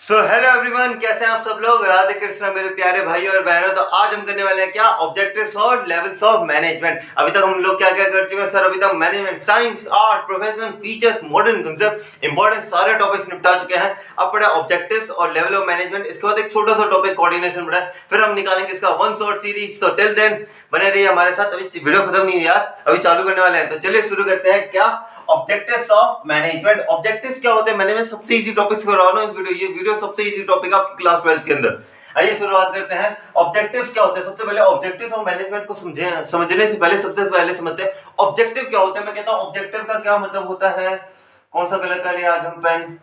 Hello everyone, कैसे हैं आप सब लोग। राधे कृष्णा मेरे प्यारे भाई और बहनों। तो आज हम करने वाले हैं क्या, ऑब्जेक्टिव्स और लेवल्स ऑफ मैनेजमेंट। अभी तक हम लोग क्या क्या कर चुके हैं सर? अभी तक management, science, art, professional features, modern concept, important सारे टॉपिक्स निपटा चुके हैं। अब पड़ा ऑब्जेक्टिव्स और लेवल ऑफ मैनेजमेंट। इसके बाद एक छोटा सा टॉपिक कोऑर्डिनेशन पड़ा है, फिर हम निकालेंगे इसका वन शॉट सीरीज। तो टिल देन बने रहिए हमारे साथ। अभी वीडियो खत्म नहीं हुई यार, अभी चालू करने वाले हैं। तो चलिए शुरू करते हैं क्या, ऑब्जेक्टिव्स ऑफ मैनेजमेंट। ऑब्जेक्टिव्स क्या होते हैं मैनेजमेंट, सबसे इजी टॉपिक्स कर रहा हूं इस वीडियो। ये वीडियो सबसे इजी टॉपिक आपकी क्लास 12 के अंदर। आइए शुरुआत करते हैं। ऑब्जेक्टिव्स क्या होते हैं, सबसे पहले ऑब्जेक्टिव्स ऑफ मैनेजमेंट को समझने से पहले सबसे पहले समझते हैं ऑब्जेक्टिव क्या होता है। मैं कहता हूं ऑब्जेक्टिव का क्या मतलब होता है। कौन सा कलर का लिया आज हम पेन?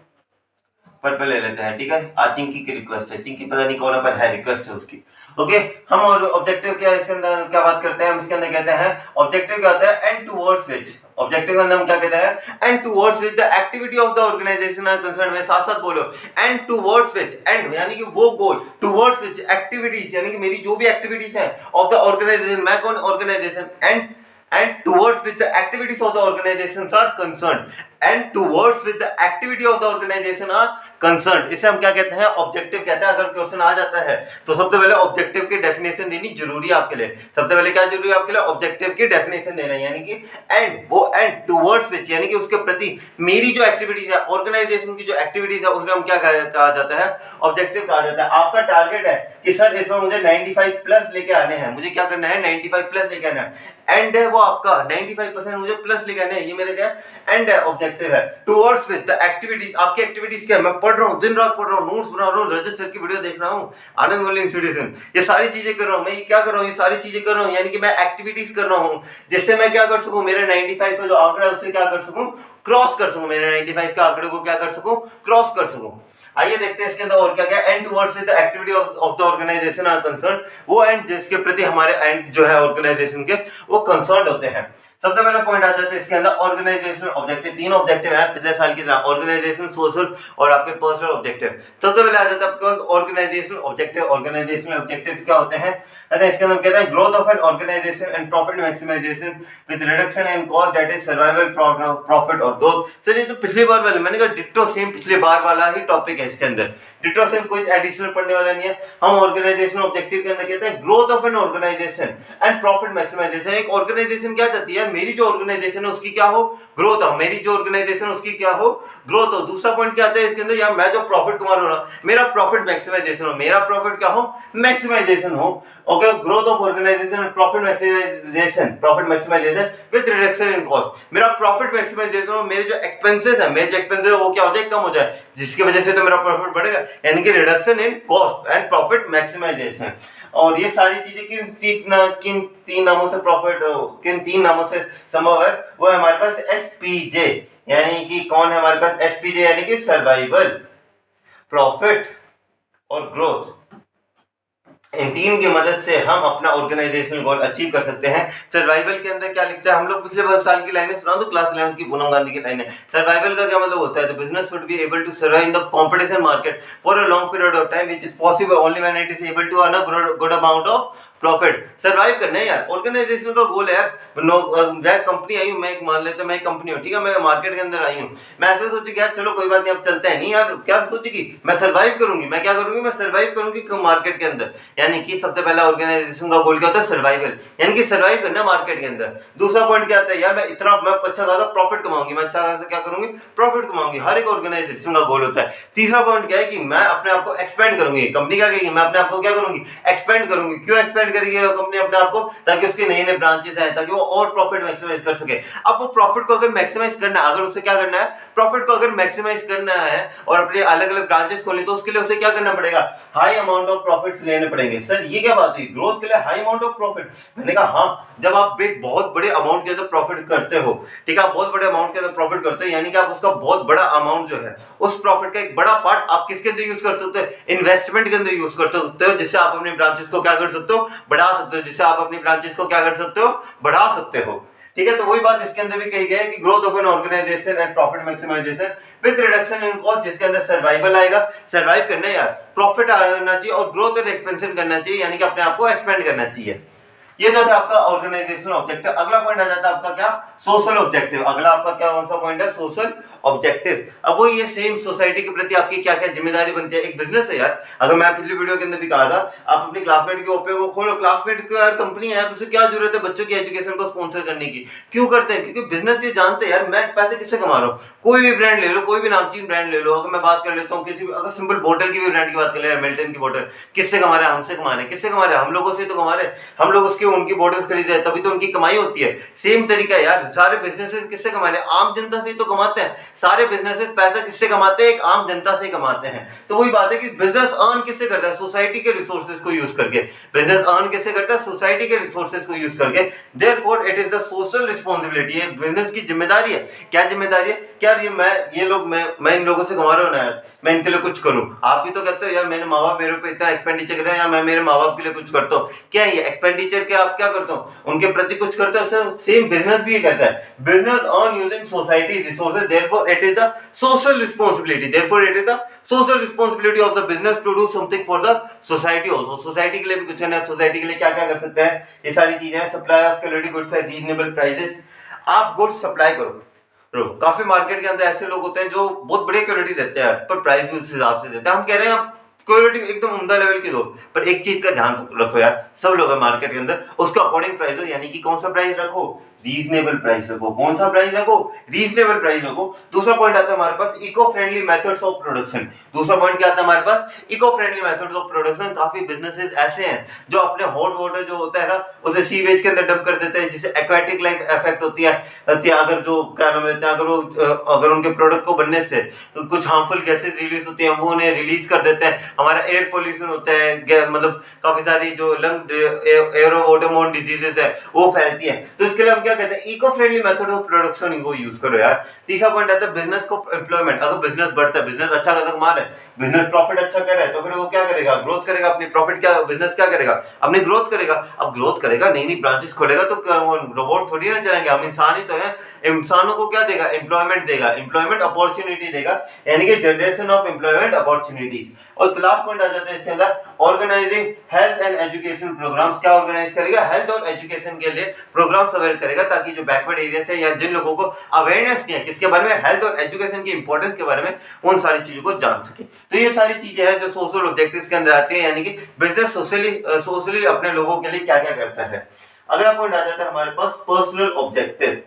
पर्पल ले लेते हैं, ठीक है। आज चिंकी की रिक्वेस्ट है, चिंकी पता नहीं कौन है पर है, रिक्वेस्ट है उसकी। ओके, हम और ऑब्जेक्टिव क्या इसके अंदर क्या बात करते हैं हम इसके अंदर कहते हैं ऑब्जेक्टिव क्या होता है, एंड टुवर्ड्स विच। ऑब्जेक्टिव का अंदर हम क्या कहते हैं, and towards which the activity of the organisation are concern. में साथ साथ बोलो, एंड टुवर्ड्स विच, एंड यानी कि वो गोल, टुवर्ड्स विच एक्टिविटीज यानी कि मेरी जो भी एक्टिविटीज है ऑफ द ऑर्गेनाइजेशन, मैं कौन, organisation, and towards which the activities of the organizations are concerned, and towards which the activity of the organization are concerned, इसे हम क्या कहते हैं, ऑब्जेक्टिव कहते हैं। अगर क्वेश्चन आ जाता है तो सबसे पहले ऑब्जेक्टिव की डेफिनेशन देनी जरूरी है आपके लिए। सबसे पहले क्या जरूरी है आपके लिए, ऑब्जेक्टिव की डेफिनेशन देना, यानी कि एंड, वो एंड टुवर्ड्स विच यानी कि उसके प्रति मेरी जो एक्टिविटीज है, ऑर्गेनाइजेशन की जो एक्टिविटीज है, उसमें हम क्या कहा जाता है, ऑब्जेक्टिव कहा जाता है। आपका टारगेट है कि सर इसमें मुझे 95 प्लस लेके आने हैं, मुझे क्या करना है, 95 प्लस लेके आना है। एंड है वो आपका 95% मुझे प्लस लेके आने हैं, ये मेरा क्या एंड है, ऑब्जेक्टिव है। टुवर्ड्स विच द एक्टिविटीज, आपकी एक्टिविटीज क्या है, मैं पढ़ रहा हूँ, दिन रात पढ़ रहा हूँ, नोट्स बना रहा हूँ, रजत सर की वीडियो देख रहा हूँ, आनंद मल्लिक इंस्टीट्यूशन, ये सारी चीजें कर रहा हूँ। मैं ये क्या कर रहा हूँ, ये सारी चीजें कर रहा हूँ, यानी कि मैं एक्टिविटीज कर रहा हूँ जिससे मैं क्या कर सकूँ, मेरे 95 का जो आंकड़ा है उससे क्या कर सकूँ, क्रॉस कर सकूँ, मेरे 95 के आंकड़े को क्या कर सकूँ, क्रॉस कर सकूँ। आइए देखते हैं इसके अंदर और क्या क्या, and towards with the activity of the organisation are concern, वो एंड जिसके प्रति हमारे एंड जो है ऑर्गेनाइजेशन के वो कंसर्न होते हैं। सबसे पहला पॉइंट आ जाता है इसके अंदर ऑर्गेनाइजेशनल ऑब्जेक्टिव। तीन ऑब्जेक्टिव है पिछले साल की तरह, ऑर्गेनाइजेशन, सोशल और आपके पर्सनल ऑब्जेक्टिव। सबसे पहले आ जाता है आपके पास ऑर्गेनाइजेशनल ऑब्जेक्टिव। ऑर्गेनाइजेशनल ऑब्जेक्टिव क्या होते हैं, इसके अंदर कहते हैं growth of an organisation and profit maximisation with reduction in cost, that is survival, profit और ग्रोथ। सर ये तो पिछली बार वाला, मैंने कहा डिट्टो सेम पिछली बार वाला ही टॉपिक है इसके अंदर, डिट्टो सेम, कोई एडिशनल पढ़ने वाला नहीं है। हम ऑर्गेनाइजेशन ऑब्जेक्टिव के अंदर कहते हैं growth of an organisation and profit maximisation. एक ऑर्गेनाइजेशन क्या चाहती है, मेरी जो ऑर्गेनाइजेशन है उसकी क्या हो, ग्रोथ हो, मेरी जो ऑर्गेनाइजेशन है उसकी क्या हो, ग्रोथ हो। दूसरा पॉइंट क्या आता है इसके अंदर, या मैं जो प्रॉफिट कमा रहा हूं मेरा प्रॉफिट मैक्सिमाइजेशन हो, मेरा प्रॉफिट क्या हो, मैक्सिमाइजेशन हो। Okay, growth of organisation and profit maximisation with reduction in cost. मेरा प्रॉफिट मैक्सिमाइजेशन हो, मेरे जो एक्सपेंसेस है, मेरे जो एक्सपेंसेस है वो क्या हो जाए, कम हो जाए, जिसकी वजह से तो मेरा प्रॉफिट बढ़ेगा, यानी कि reduction in cost and profit maximisation. और ये सारी चीजें किन तीन नामों से प्रॉफिट, किन तीन नामों से संभव है, वो है हमारे पास एसपीजे, यानी कि कौन है हमारे पास एसपीजे, यानी कि सर्वाइवल, प्रॉफिट और ग्रोथ। इन तीन की मदद से हम अपना ऑर्गेनाइजेशनल गोल अचीव कर सकते हैं। सर्वाइवल के अंदर क्या लिखता है, हम लोग पिछले साल की लाइनें सुना दो, क्लास 11 की पूनम गांधी की लाइनें। सर्वाइवल का क्या मतलब होता है, the business should be able to survive in the competition market for a long period of time which is possible only when it is able to earn a good amount of profit. Survive करना है यार, organisation का गोल है यार। मैं company आई हूं, मैं एक मान लेते मैं एक कंपनी हूं, ठीक है, मैं मार्केट के अंदर आई हूं, मैं ऐसे सोची कि यार चलो कोई बात नहीं अब चलते हैं, नहीं यार क्या सोचेगी, मैं सर्वाइव करूंगी, मैं क्या करूंगी, मैं सर्वाइव करूंगी मार्केट के अंदर। यानी कि सबसे पहला ऑर्गेनाइजेशन का गोल क्या होता है, सर्वाइवल, यानी कि सर्वाइव करना मार्केट के अंदर। दूसरा पॉइंट क्या आता है, यार मैं अच्छा खासा प्रॉफिट कमाऊंगी, मैं अच्छा खासा क्या करूंगी, प्रॉफिट कमाऊंगी, हर एक ऑर्गेनाइजेशन का गोल होता है। तीसरा पॉइंट क्या है कि मैं अपने आप को एक्सपेंड करूंगी, कंपनी क्या कहेगी, मैं अपने आप को क्या करूंगी, एक्सपेंड करूंगी। क्यों एक्सपेंड करेगी कंपनी अपने आप को, ताकि उसके नए नए ब्रांचेस आए, ताकि वो और प्रॉफिट मैक्सिमाइज कर सके। अब वो प्रॉफिट को अगर मैक्सिमाइज करना है, अगर उसे क्या करना है, प्रॉफिट को अगर मैक्सिमाइज करना है और अपने अलग अलग ब्रांचेस खोलने, तो उसके लिए उसे क्या करना पड़ेगा, हाई अमाउंट ऑफ प्रॉफिट्स लेने पड़ेंगे। सर ये क्या बात हुई, ग्रोथ के लिए हाई अमाउंट ऑफ प्रॉफिट? मैंने कहा हाँ, जब आप एक बहुत बड़े अमाउंट के अंदर प्रॉफिट करते हो, ठीक है, आप बहुत बड़े अमाउंट के अंदर प्रॉफिट करते हो, यानी कि आप उसका बहुत बड़ा अमाउंट जो है, उस प्रॉफिट का एक बड़ा पार्ट आप किसके अंदर यूज कर सकते हो, इन्वेस्टमेंट के अंदर यूज कर सकते हो, जिससे आप अपने ब्रांचेस को क्या कर सकते हो, बढ़ा सकते हो, जिससे आप अपनी ब्रांचेस को क्या कर सकते हो, बढ़ा सकते हो। ठीक है, तो वही बात इसके अंदर भी कही गई है कि growth of an organisation and profit maximisation with reduction in cost, जिसके अंदर सर्वाइवल आएगा। सर्वाइव करना है यार, प्रॉफिट आना चाहिए और ग्रोथ और एक्सपेंशन करना चाहिए, यानी कि अपने आप को एक्सपेंड करना चाहिए। ये तो था आपका ऑर्गेनाइजेशनल ऑब्जेक्टिव। अगला पॉइंट आ जाता है आपका क्या, सोशल ऑब्जेक्टिव। अगला आपका क्या कौन सा पॉइंट है, सोशल ऑब्जेक्टिव। अब वो ये सेम सोसाइटी के प्रति आपकी क्या क्या जिम्मेदारी बनती है। एक बिजनेस है यार, अगर मैं पिछली वीडियो के अंदर भी कहा था, आप अपनी क्लासमेट के ओपे को खोलो, क्लासमेट की यार कंपनी है, उसे क्या जरूरत है बच्चों की एजुकेशन को स्पॉन्सर करने की? क्यों करते हैं? क्योंकि बिजनेस ये जानते हैं यार मैं पैसे किससे कमा रहा हूँ। कोई भी ब्रांड ले लो, कोई भी नामचीन ब्रांड ले लो, अगर मैं बात कर लेता हूँ किसी भी, अगर सिंपल बोतल की भी ब्रांड की बात कर ले, मिल्टन की बोतल, किससे कमा रहे हैं? हमसे कमा रहे हैं। किससे कमा रहे हैं? हम लोगों से तो कमा रहे हैं। हम लोग उसकी उनकी बोतल्स खरीदे हैं, तभी तो उनकी कमाई होती है। सेम तरीका यार, सारे बिजनेसेस किससे कमा रहे हैं? आम जनता से तो कमाते हैं। सारे बिजनेसेस पैसा किससे कमाते हैं? एक आम जनता से कमाते हैं। तो वही बात है कि बिजनेस अर्न किससे करता है? सोसाइटी के रिसोर्सेज को यूज करके। बिजनेस अर्न किससे करता है? सोसाइटी के रिसोर्सेज को यूज करके। Therefore it is the social responsibility. ये बिजनेस की जिम्मेदारी है। क्या जिम्मेदारी है? क्या मैं इन लोगों से कमा रहा हूँ ना, मैं इनके लिए कुछ करूं। आप भी तो कहते हो यार मेरे माँ बाप मेरे ऊपर इतना एक्सपेंडिचर कर रहे हैं, या मैं मेरे माँ बाप के लिए कुछ करता हूँ। क्या ये एक्सपेंडिचर के आप क्या करते हो? उनके प्रति कुछ करते हो। सेम बिजनेस भी ये कहता है, business earn using society resources, therefore it is the social responsibility. Therefore it is the social responsibility of the business to do something for the society also. Society के लिए भी कुछ है ना, सोसाइटी के लिए क्या क्या कर सकते हैं? ये सारी चीजें हैं। Supply of quality goods at reasonable prices. आप गुड्स सप्लाई करो। काफी मार्केट के अंदर ऐसे लोग होते हैं जो बहुत बढ़िया क्वालिटी देते हैं, पर प्राइस भी उस हिसाब से देते हैं। हम कह रहे हैं आप क्वालिटी एकदम उम्दा लेवल की दो, पर एक चीज का ध्यान रखो यार, सब लोग मार्केट के अंदर उसके अकॉर्डिंग प्राइस हो। यानी कि कौन सा प्राइस रखो? रीजनेबल प्राइस रखो। कौन सा प्राइस रखो? रीजनेबल प्राइस रखो। दूसरा पॉइंट आता है हमारे पास eco friendly methods of production. दूसरा पॉइंट क्या आता है हमारे पास? Eco friendly methods of production. काफी बिजनेसेस ऐसे हैं जो अपने हॉट वाटर जो होता है ना, उसे सीवेज के अंदर डंप कर देते हैं, जिससे एक्वेटिक लाइफ इफेक्ट होती है। अगर जो क्या नाम लेते हैं, अगर उनके प्रोडक्ट को बनने से कुछ हार्मफुल गैसेस रिलीज होती हैं, वो उन्हें रिलीज कर देते हैं। हमारा एयर पोल्यूशन होता है, मतलब काफी सारी जो लंग एरो ऑटोमोन डिजीजेस है वो फैलती है। तो इसके लिए हम क्या कहते हैं? Eco friendly method of production को यूज करो यार। तीसरा पॉइंट आता है बिजनेस को एम्प्लॉयमेंट। अगर बिजनेस बढ़ता है, बिजनेस अच्छा खासा कमा रहा है, बिजनेस प्रॉफिट अच्छा कर रहा है, तो फिर वो क्या करेगा? ग्रोथ करेगा। अपनी प्रॉफिट क्या बिजनेस क्या करेगा? अपनी ग्रोथ करेगा। अब ग्रोथ करेगा, नई नई ब्रांचेस खोलेगा, तो रोबोट थोड़ी ना चलाएंगे, हम इंसान ही तो हैं। इंसानों को क्या देगा? एम्प्लॉयमेंट देगा, एम्प्लॉयमेंट अपॉर्चुनिटी देगा, यानी कि जनरेशन ऑफ एम्प्लॉयमेंट अपॉर्चुनिटीज। और लास्ट पॉइंट आ जाता है इसके अंदर organising health and education programmes. क्या ऑर्गेनाइज करेगा? हेल्थ और एजुकेशन के लिए प्रोग्राम्स अवेयर करेगा, ताकि जो बैकवर्ड एरिया है या जिन लोगों को अवेयरनेस नहीं है किसके बारे में, हेल्थ और एजुकेशन की इंपॉर्टेंस के बारे में, उन सारी चीजों को जान सके। तो ये सारी चीजें हैं जो सोशल ऑब्जेक्टिव्स के अंदर आती है, यानी कि बिजनेस सोशली अपने लोगों के लिए क्या क्या करता है। अगला पॉइंट आ जाता है हमारे पास पर्सनल ऑब्जेक्टिव।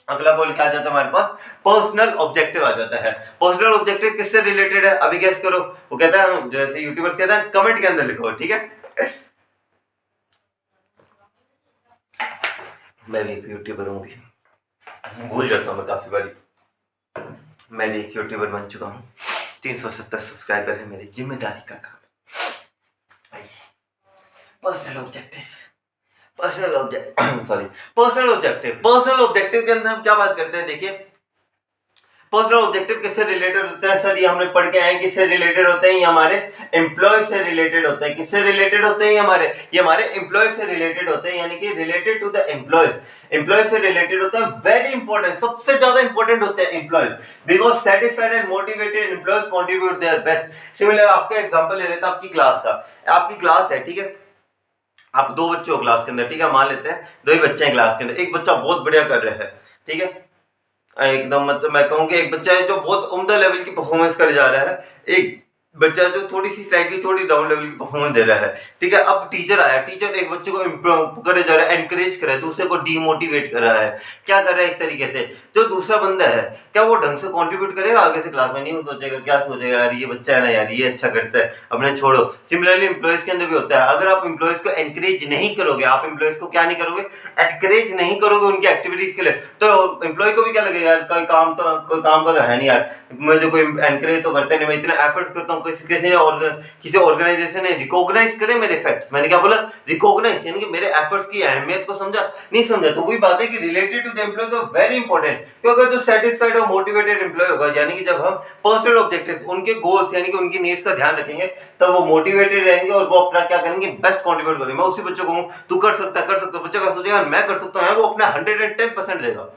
अगला गोल क्या आ जाता है हमारे पास? पर्सनल ऑब्जेक्टिव आ जाता है। पर्सनल ऑब्जेक्टिव किससे रिलेटेड है? अभी गेस करो। वो कहता है, जैसे यूट्यूबर्स कहते हैं, कमेंट के अंदर लिखो, ठीक है। मैं भी एक यूट्यूबर हूँ, भूल जाता हूँ मैं काफी बारी। मैं भी एक यूट्यूबर बन चुका हूँ। 370 सब्सक्राइबर है मेरी, जिम्मेदारी का काम। पर्सनल ऑब्जेक्टिव पर्सनल ऑब्जेक्टिव के अंदर हम क्या बात करते हैं? देखिए, पर्सनल ऑब्जेक्टिव किससे रिलेटेड होता है? सर ये हमने पढ़ के आए किससे रिलेटेड होते हैं? ये हमारे एम्प्लॉय से रिलेटेड होते हैं। किससे रिलेटेड होते हैं? ये हमारे एम्प्लॉय से रिलेटेड होते हैं, यानी कि रिलेटेड टू द एम्प्लॉय से रिलेटेड होता है। वेरी इंपॉर्टेंट, सबसे ज्यादा इंपॉर्टेंट होते हैं employ, because satisfied and motivated employees contribute their best. Similar आपका एग्जांपल ले लेते हैं आपकी क्लास का। आपकी क्लास है, ठीक है, आप दो बच्चे हो क्लास के अंदर, ठीक है, मान लेते हैं दो ही बच्चे हैं क्लास के अंदर। एक बच्चा बहुत बढ़िया कर रहा है, ठीक है, एकदम, मतलब मैं कहूँगी एक बच्चा है जो बहुत उम्दा लेवल की परफॉर्मेंस कर जा रहा है, एक बच्चा जो थोड़ी सी स्लाइडली थोड़ी डाउन लेवल की परफॉर्मेंस दे रहा है, ठीक है। अब टीचर आया, टीचर एक बच्चे को इम्प्रूव करे जा रहा है, एनकरेज कर रहा है, दूसरे को डीमोटिवेट कर रहा है। क्या कर रहा है? एक तरीके से जो दूसरा बंदा है, क्या वो ढंग से कंट्रीब्यूट करेगा आगे से क्लास में? नहीं, वो सोचेगा, क्या सोचेगा, यार ये बच्चा है ना, यार ये अच्छा करता है, अपने छोड़ो। सिमिलरली एम्प्लॉयज के अंदर भी होता है। अगर आप एम्प्लॉयज को एनकरेज नहीं करोगे, आप एम्प्लॉयज को क्या नहीं करोगे? एनकरेज नहीं करोगे उनकी एक्टिविटीज के लिए, तो एम्प्लॉय को भी क्या लगेगा, यार कोई काम का तो है नहीं यार, मैं जो कोई एनकरेज तो करते नहीं, मैं इतना एफर्ट्स करता हूँ, किसी ऑर्गेनाइजेशन ने रिकॉग्नाइज करे मेरे एफर्ट्स। मैंने क्या बोला? रिकॉग्नाइज, यानी कि मेरे एफर्ट्स की अहमियत को समझा, नहीं समझा। तो वही बात है कि रिलेटेड टू द एम्प्लॉय तो वेरी इंपॉर्टेंट, क्योंकि जो सेटिस्फाइड और मोटिवेटेड एम्प्लॉय होगा, यानी कि जब हम पर्सनल ऑब्जेक्टिव, उनके गोल्स यानी कि उनकी नीड्स का ध्यान रखेंगे, तब वो मोटिवेटेड रहेंगे और वो अपना क्या करेंगे? बेस्ट कंट्रीब्यूट करेंगे। मैं उसी बच्चे को कहूँ तू कर सकता है, बच्चा का सोचेगा मैं कर सकता हूँ, वो अपना 110% देगा।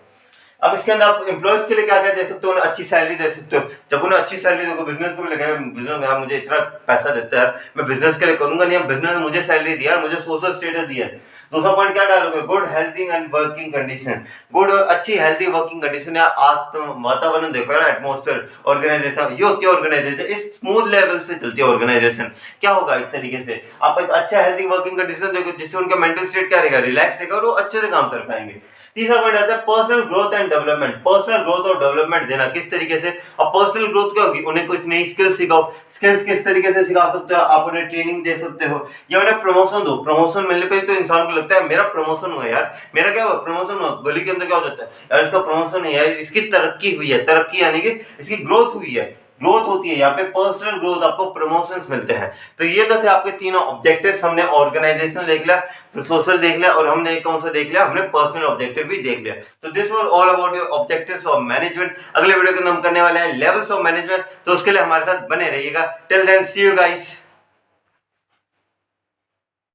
अब इसके अंदर आप एम्प्लॉयज के लिए क्या क्या दे सकते हो? उन्हें अच्छी सैलरी दे सकते हो। जब उन्हें अच्छी सैलरी दोगे, बिजनेस को भी लगेगा बिजनेस यार मुझे इतना पैसा देता है, मैं बिजनेस के लिए करूंगा नहीं, बिजनेस ने मुझे सैलरी दिया, मुझे सोशल स्टेटस दिया है, दूसरा पॉइंट क्या डालोगे, good healthy and working condition, good अच्छी हेल्थी वर्किंग कंडीशन या वातावरण देखो यार, एटमोस्फेयर ऑर्गेनाइजेशन, ये होती है ऑर्गेनाइजेशन, इस स्मूथ लेवल से चलती है ऑर्गेनाइजेशन। क्या होगा एक तरीके से आप एक अच्छा हेल्थी वर्किंग कंडीशन देखो जिससे उनका मेंटल स्टेट क्या रहेगा, रिलैक्स रहेगा और वो अच्छे से काम कर पाएंगे। तीसरा पॉइंट आता है personal growth and development, personal growth और डेवलपमेंट देना किस तरीके से। अब पर्सनल ग्रोथ क्या होगी, उन्हें कुछ नई स्किल्स सिखाओ, स्किल्स किस तरीके से सिखा सकते हो आप, उन्हें ट्रेनिंग दे सकते हो या उन्हें प्रमोशन दो। प्रमोशन मिलने पे तो इंसान को लगता है मेरा प्रमोशन हुआ यार, मेरा क्या हुआ, प्रमोशन हुआ। गली के अंदर क्या हो जाता है यार, इसका प्रमोशन नहीं है, इसकी तरक्की हुई है, तरक्की यानी कि इसकी ग्रोथ हुई है, ग्रोथ होती है यहाँ पे, पर्सनल ग्रोथ, आपको प्रमोशंस मिलते हैं। तो ये तो थे आपके तीनों ऑब्जेक्टिव्स, हमने ऑर्गेनाइजेशन देख लिया, सोशल देख लिया और हमने कौन सा देख लिया, हमने पर्सनल ऑब्जेक्टिव भी देख लिया। तो this was all about your objectives of management. अगले वीडियो के अंदर हम करने वाले हैं लेवल्स ऑफ मैनेजमेंट, तो उसके लिए हमारे साथ बने रहिएगा। Till then see you guys.